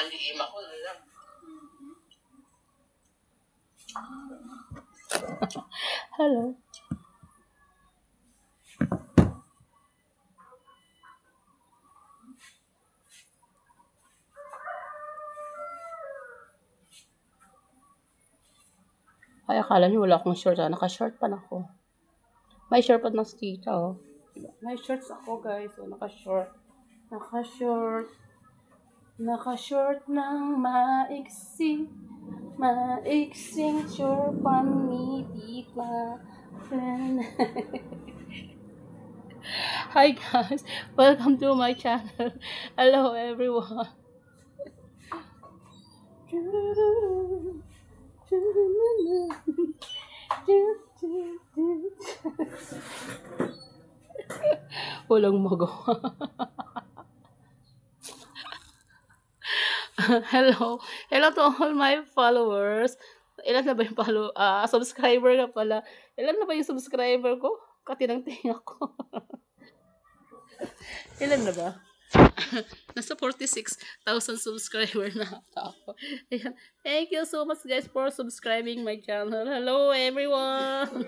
liima ko na lang. Hello. Ay, akala niyo wala akong short. Naka-short pa na ako. May short pa na si tita, oh. May shorts ako, guys. So, naka-short. Naka-short. Naka-short ng maiksi. Maiksing short pan ni tita. Hi, guys. Welcome to my channel. Hello, everyone. Walang magawa. Hello. Hello to all my followers. Ilan na ba yung subscriber ka pala? Ilan na ba yung subscriber ko? Katinang-tinga ko. Ilan na ba? Nasa 46,000 subscriber na ako. Ayan. Thank you so much, guys, for subscribing my channel. Hello, everyone.